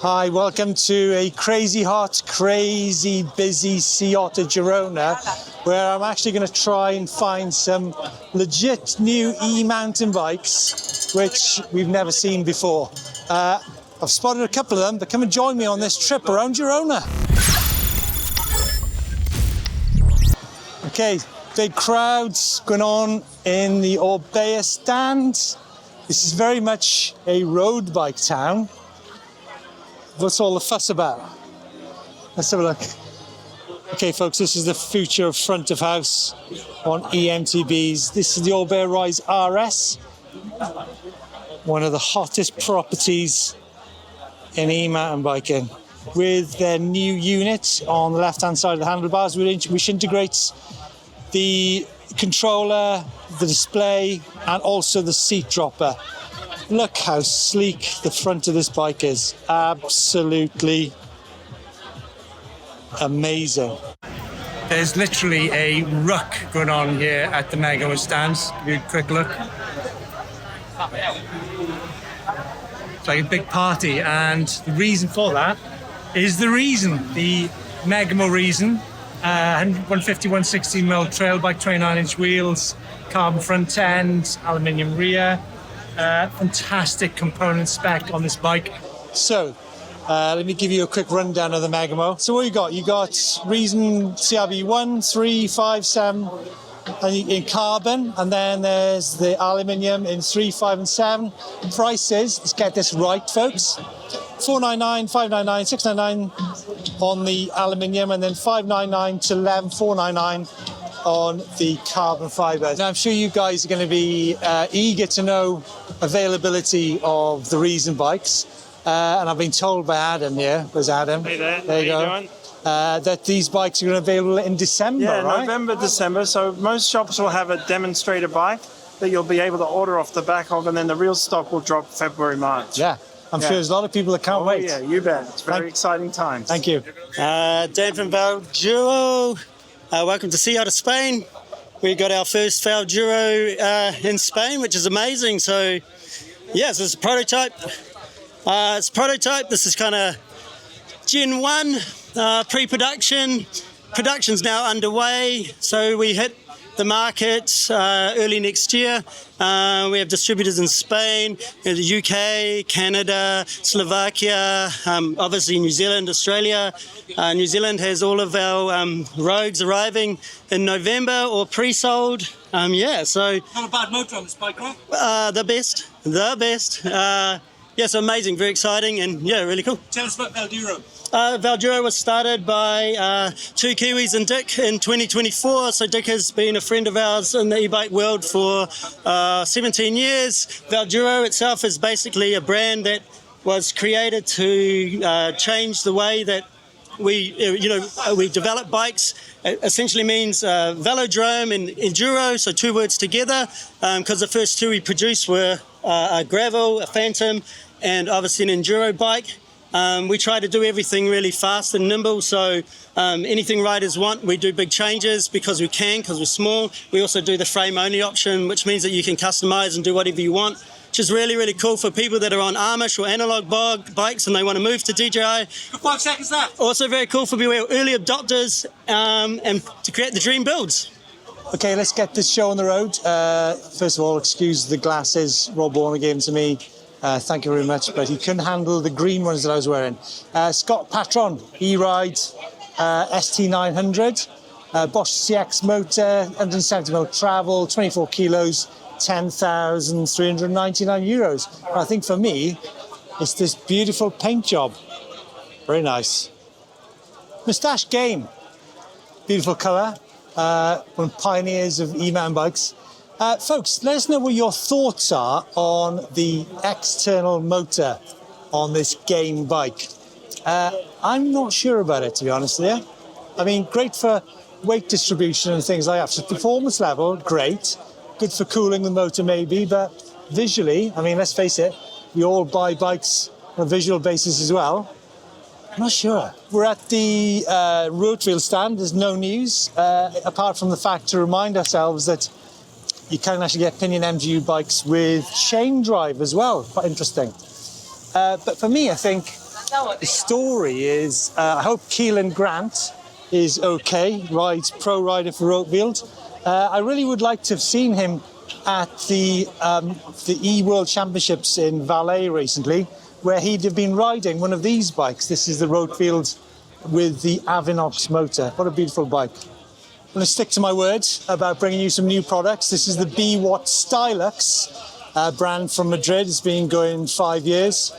Hi, welcome to a crazy hot, crazy busy Sea Otter Girona, where I'm actually going to try and find some legit new e-mountain bikes, which we've never seen before. I've spotted a couple of them, but come and join me on this trip around Girona. Okay, big crowds going on in the Orbea stand. This is very much a road bike town. What's all the fuss about? Let's have a look. Okay, folks, this is the future of front of house on E-MTBs. This is the Orbea Rise RS, one of the hottest properties in e-mountain biking. With their new unit on the left-hand side of the handlebars, which integrates the controller, the display, and also the seat dropper. Look how sleek the front of this bike is. Absolutely amazing. There's literally a ruck going on here at the Megamo stands. Give you a quick look. It's like a big party, and the reason for that is the Megamo Reason. 150, 160mm trail bike, 29-inch wheels, carbon front end, aluminium rear. Fantastic component spec on this bike. So, let me give you a quick rundown of the Megamo. So what you got? You got Reason CRB 1, 3, 5, 7 in carbon, and then there's the aluminium in 3, 5, and 7. Prices, let's get this right, folks. $499, $599, $699 on the aluminium, and then $599 to $11,499 on the carbon fibre. Now, I'm sure you guys are going to be eager to know availability of the Reason bikes. And I've been told by Adam here, there's Adam. Hey there, there you go. Doing? That these bikes are going to be available in December, yeah, right? November, December. So most shops will have a demonstrator bike that you'll be able to order off the back of, and then the real stock will drop February, March. Yeah. I'm sure there's a lot of people that can't wait. Yeah, you bet. It's very exciting times. Thank you. Dan from Valduro. Welcome to Sea Otter, Spain. We got our first Valduro in Spain, which is amazing. So, yes, it's a prototype. It's a prototype. This is kind of Gen 1 pre-production. Production's now underway. So we hit the market early next year. We have distributors in Spain, the UK, Canada, Slovakia, obviously New Zealand, Australia. New Zealand has all of our Rogues arriving in November or pre-sold. So... Not a bad motor on this bike, right? The best. So amazing, very exciting, and really cool. Tell us about Valduro. Valduro was started by two Kiwis and Dick in 2024. So Dick has been a friend of ours in the e-bike world for 17 years. Valduro itself is basically a brand that was created to change the way that we develop bikes. It essentially means velodrome and enduro, so two words together, because the first two we produced were a gravel, a phantom, and obviously an enduro bike. We try to do everything really fast and nimble, so anything riders want, we do big changes because we're small. We also do the frame-only option, which means that you can customize and do whatever you want, which is really, really cool for people that are on Amish or analog bikes and they want to move to DJI. For 5 seconds there. Also very cool for early adopters and to create the dream builds. Okay, let's get this show on the road. First of all, excuse the glasses Rob Warner gave them to me. Thank you very much, but he couldn't handle the green ones that I was wearing. Scott Patron, E-Ride ST900, Bosch CX motor, 170mm travel, 24 kilos, 10,399 euros. I think for me, it's this beautiful paint job. Very nice. Moustache Game, beautiful colour. One of the pioneers of e-mountain bikes. Folks, let us know what your thoughts are on the external motor on this Game bike. I'm not sure about it, to be honest with you. I mean, great for weight distribution and things like that. So performance level, great. Good for cooling the motor maybe, but visually, I mean, let's face it, we all buy bikes on a visual basis as well. I'm not sure. We're at the Roadfield stand. There's no news, apart from the fact to remind ourselves that you can actually get Pinion MGU bikes with chain drive as well. Quite interesting. But for me, I think The story is, I hope Keelan Grant is okay, rides pro rider for Oakfield. I really would like to have seen him at the E-World Championships in Valais recently, where he'd have been riding one of these bikes. This is the Roadfield with the Avinox motor. What a beautiful bike. I'm going to stick to my word about bringing you some new products. This is the Bewatt Stylus, brand from Madrid. It's been going 5 years.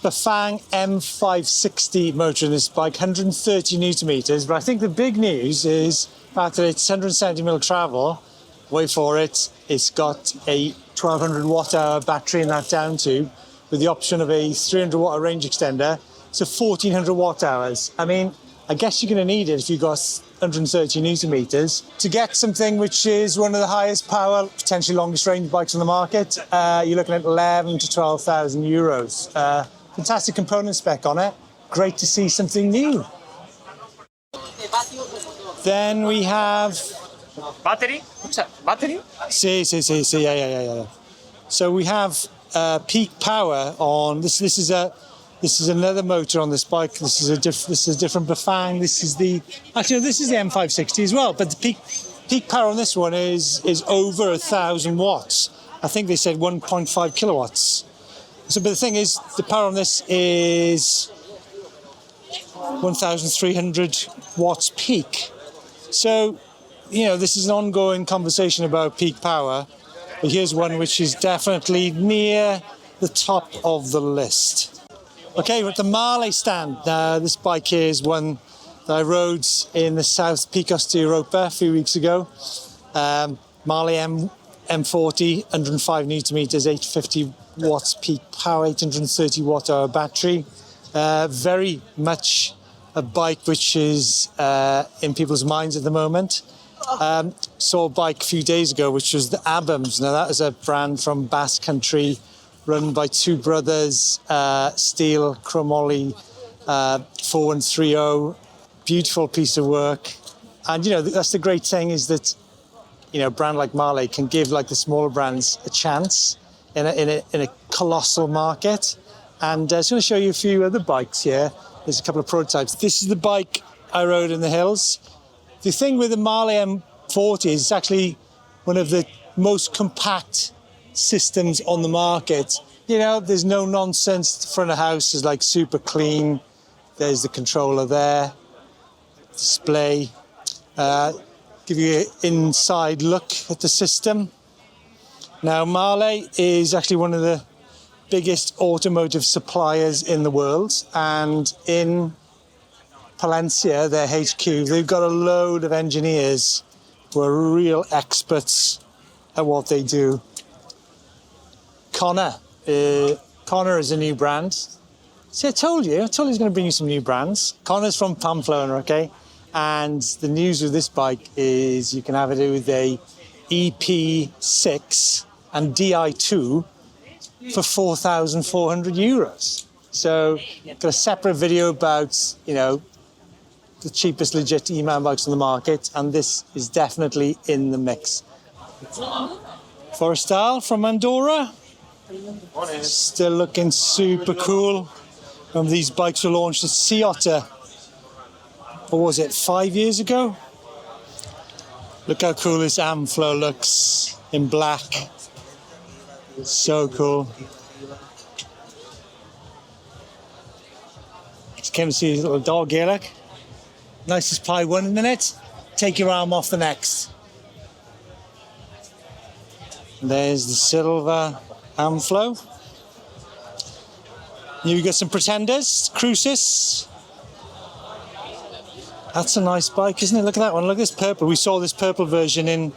The Fang M560 motor in this bike, 130 newton meters. But I think the big news is the fact that it's 170mm travel. Wait for it. It's got a 1200 watt hour battery in that down tube with the option of a 300 watt range extender. So 1400 watt hours. I mean, I guess you're going to need it if you've got 130 newton meters to get something which is one of the highest power, potentially longest range bikes on the market. You're looking at 11 to 12,000 euros. Fantastic component spec on it. Great to see something new. Then we have Battery? What's that? Battery? yeah. So we have peak power on this. This is another motor on this bike. This is a different Bafang. This is the M560 as well. But the peak power on this one is over 1,000 watts. I think they said 1.5 kilowatts. So, but the thing is, the power on this is 1,300 watts peak. So, you know, this is an ongoing conversation about peak power. But here's one which is definitely near the top of the list. Okay, we're at the Marley stand. This bike here is one that I rode in the South Picos de Europa a few weeks ago. Marley M40, 105 newton meters, 850 watts peak power, 830 watt hour battery. Very much a bike which is in people's minds at the moment. Saw a bike a few days ago which was the Abams. Now that is a brand from Basque Country run by two brothers, Steel Chromoly 4130. Beautiful piece of work. And you know, that's the great thing is that, you know, a brand like Marley can give like the smaller brands a chance in a colossal market. And I was going to show you a few other bikes here. There's a couple of prototypes. This is the bike I rode in the hills. The thing with the Marley M40 is it's actually one of the most compact systems on the market. You know, there's no nonsense. The front of the house is like super clean. There's the controller there. Display. Give you an inside look at the system. Now, Marley is actually one of the biggest automotive suppliers in the world, and in Palencia, their HQ, they've got a load of engineers who are real experts at what they do. Connor is a new brand. See, I told you he's going to bring you some new brands. Connor's from Pamplona, okay? And the news with this bike is you can have it with a EP6 and Di2 for 4,400 euros. So, got a separate video about, you know, the cheapest legit E-man bikes on the market, and this is definitely in the mix. Forestal from Andorra. Still looking super cool. Remember these bikes were launched at Otter, what was it, 5 years ago? Look how cool this Amflow looks in black. So cool. Just came to see his little dog here, look. Nice to supply 1 minute, take your arm off the next. And there's the silver Amflow. Here we got some Pretenders, Crucis. That's a nice bike, isn't it? Look at that one. Look at this purple. We saw this purple version in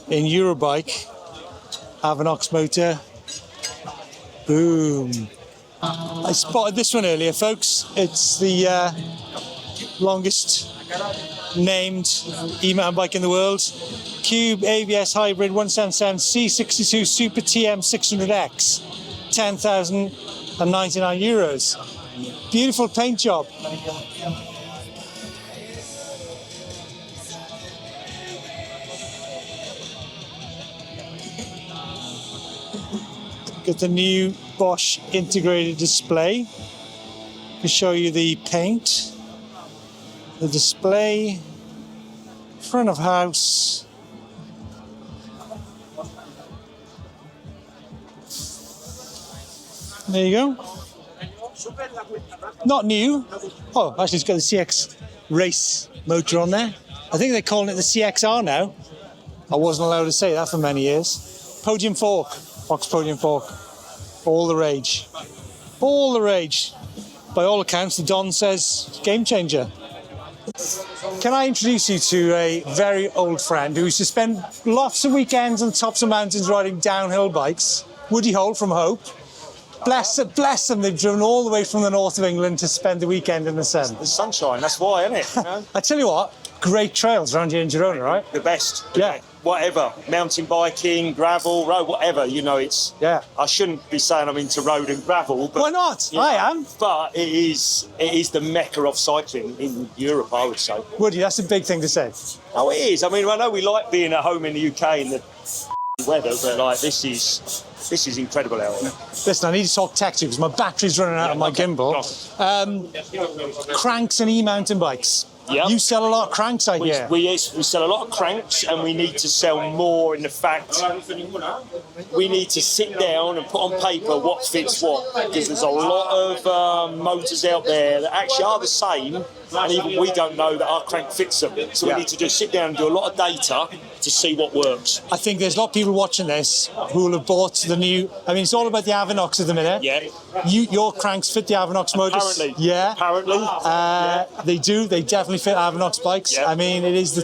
Eurobike. Avinox motor. Boom. I spotted this one earlier, folks. It's the longest named E-man bike in the world. Cube ABS Hybrid 177 C62 Super TM 600X. 10,099 euros. Beautiful paint job. Got the new Bosch integrated display. to show you the paint, the display, front of house. There you go. Not new. Oh, actually it's got the CX race motor on there. I think they're calling it the CXR now. I wasn't allowed to say that for many years. Podium fork, box podium fork. All the rage. All the rage. By all accounts, the Don says game changer. Can I introduce you to a very old friend who used to spend lots of weekends on tops of mountains riding downhill bikes? Woody Holt from Hope. Bless them, they've driven all the way from the north of England to spend the weekend in the sun. The sunshine, that's why, isn't it? You know? I tell you what, great trails around here in Girona, right? The best. Yeah. Whatever, mountain biking, gravel, road, whatever, you know, it's... Yeah. I shouldn't be saying I'm into road and gravel, but... Why not? You know, I am. But it is the mecca of cycling in Europe, I would say. Woody, that's a big thing to say. Oh, it is. I mean, I know we like being at home in the UK in the weather, but like this is incredible out there. Listen, I need to talk tech to you because my battery's running out of my gimbal. Cranks and e-mountain bikes. Yeah. You sell a lot of cranks, I hear. We sell a lot of cranks, and we need to sell more in the fact we need to sit down and put on paper what fits what, because there's a lot of motors out there that actually are the same, and even we don't know that our crank fits them. So we need to just sit down and do a lot of data to see what works. I think there's a lot of people watching this who will have bought the new... I mean, it's all about the Avinox at the minute. Yeah. Your cranks fit the Avinox motors. Apparently. Yeah. Apparently. They do. They definitely fit Avinox bikes. Yeah. I mean, it is the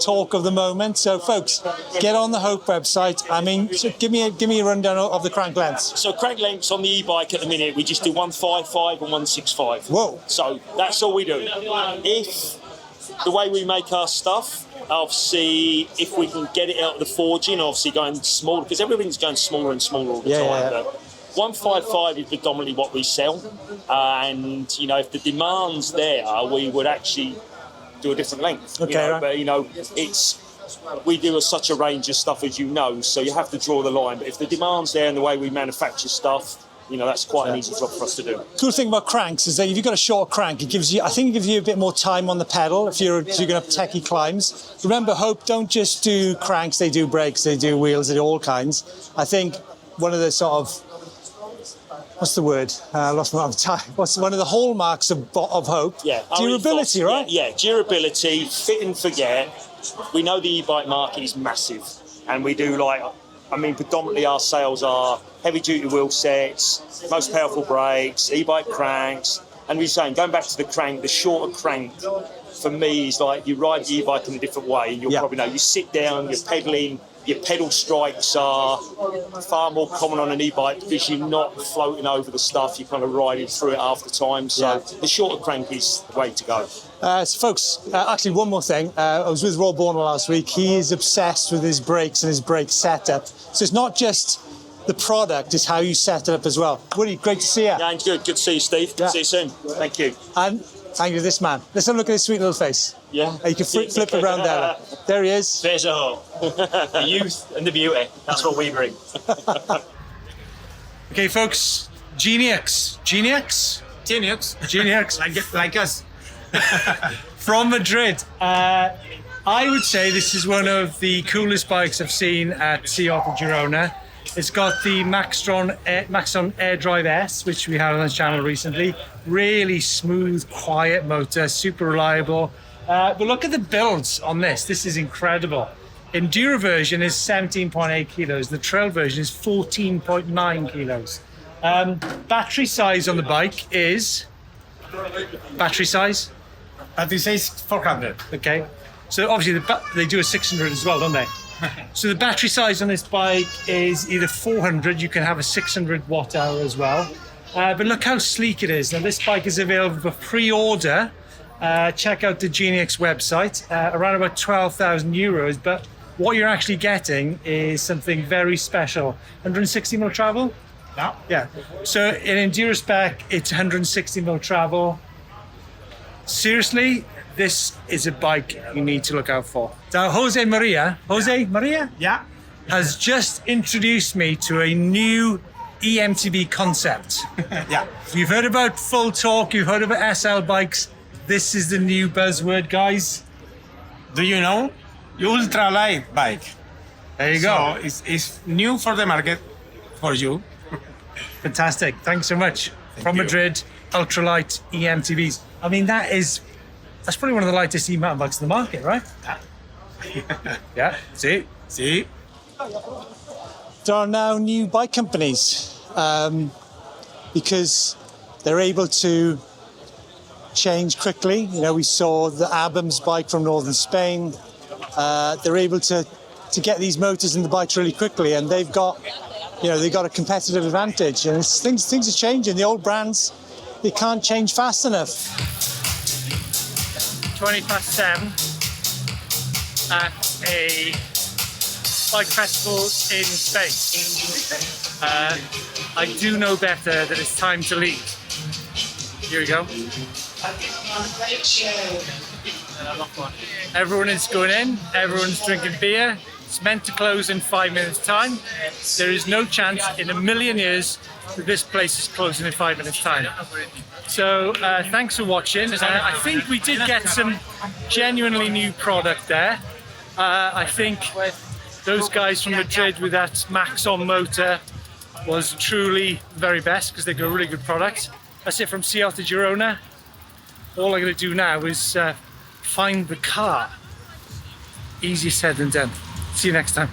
talk of the moment. So, folks, get on the Hope website. I mean, so give me a rundown of the crank lengths. So crank lengths on the e-bike at the minute, we just do 155 and 165. Whoa. So that's all we do. If the way we make our stuff, obviously, if we can get it out of the forging, obviously going smaller, because everything's going smaller and smaller all the time. Yeah. But 155 is predominantly what we sell, and you know, if the demand's there, we would actually do a different length. Okay, you know? right. But you know, we do such a range of stuff, as you know, so you have to draw the line. But if the demand's there and the way we manufacture stuff, you know, that's quite an easy job for us to do. Cool thing about cranks is that if you've got a short crank, I think it gives you a bit more time on the pedal if you're going to have techie climbs. Remember, Hope don't just do cranks, they do brakes, they do wheels, they do all kinds. I think one of the sort of, what's the word? I lost my time. What's one of the hallmarks of Hope? Yeah. Durability, right? Yeah, durability, fit and forget. We know the e-bike market is massive, and we do predominantly our sales are heavy-duty wheel sets, most powerful brakes, e-bike cranks, and we're saying, going back to the crank, the shorter crank, for me, is like you ride the e-bike in a different way, and you'll probably know, you sit down, you're pedalling, your pedal strikes are far more common on an e-bike because you're not floating over the stuff, you're kind of riding through it half the time, so the shorter crank is the way to go. So folks, actually one more thing. I was with Rob Bornell last week. He is obsessed with his brakes and his brake setup. So it's not just the product, it's how you set it up as well. Woody, great to see you. Yeah, good to see you, Steve. Yeah. See you soon. Thank you. And thank you to this man. Let's have a look at his sweet little face. Yeah. You can flip it around there. There he is. There's a home. The youth and the beauty. That's what we bring. Okay, folks. Geniux. Like us. From Madrid. I would say this is one of the coolest bikes I've seen at Otter Girona. It's got the Maxtron AirDrive S, which we had on the channel recently. Really smooth, quiet motor, super reliable. But look at the builds on this. This is incredible. Enduro version is 17.8 kilos. The trail version is 14.9 kilos. Battery size on the bike is... Battery size? Battery says 400. Okay. So obviously they do a 600 as well, don't they? So the battery size on this bike is either 400, you can have a 600 watt hour as well. But look how sleek it is. Now this bike is available for pre-order. Check out the Geniux website, around about 12,000 euros. But what you're actually getting is something very special. 160 mil travel? Yeah. So in enduro spec, it's 160 mil travel. Seriously, this is a bike you need to look out for. Now, Jose Maria Yeah. has just introduced me to a new E-MTB concept. Yeah. You've heard about full torque, you've heard about SL bikes. This is the new buzzword, guys. Do you know? Ultralight bike. There you go. So it's new for the market, for you. Fantastic. Thanks so much. From you. Madrid, ultralight E-MTBs. I mean, that's probably one of the lightest e-mountain bikes in the market, right? Yeah. See? See? There are now new bike companies because they're able to change quickly. You know, we saw the Abams bike from northern Spain. They're able to get these motors in the bikes really quickly, and they've got a competitive advantage. And things are changing. The old brands, they can't change fast enough. 7 at a bike festival in Spain. I do know better that it's time to leave. Here we go. Everyone is going in, everyone's drinking beer. It's meant to close in 5 minutes' time. There is no chance in a million years that this place is closing in 5 minutes' time. So thanks for watching. I think we did get some genuinely new product there. I think those guys from Madrid with that Maxon motor was truly the very best because they got a really good product. That's it from Seattle to Girona. All I'm going to do now is find the car. Easier said than done. See you next time.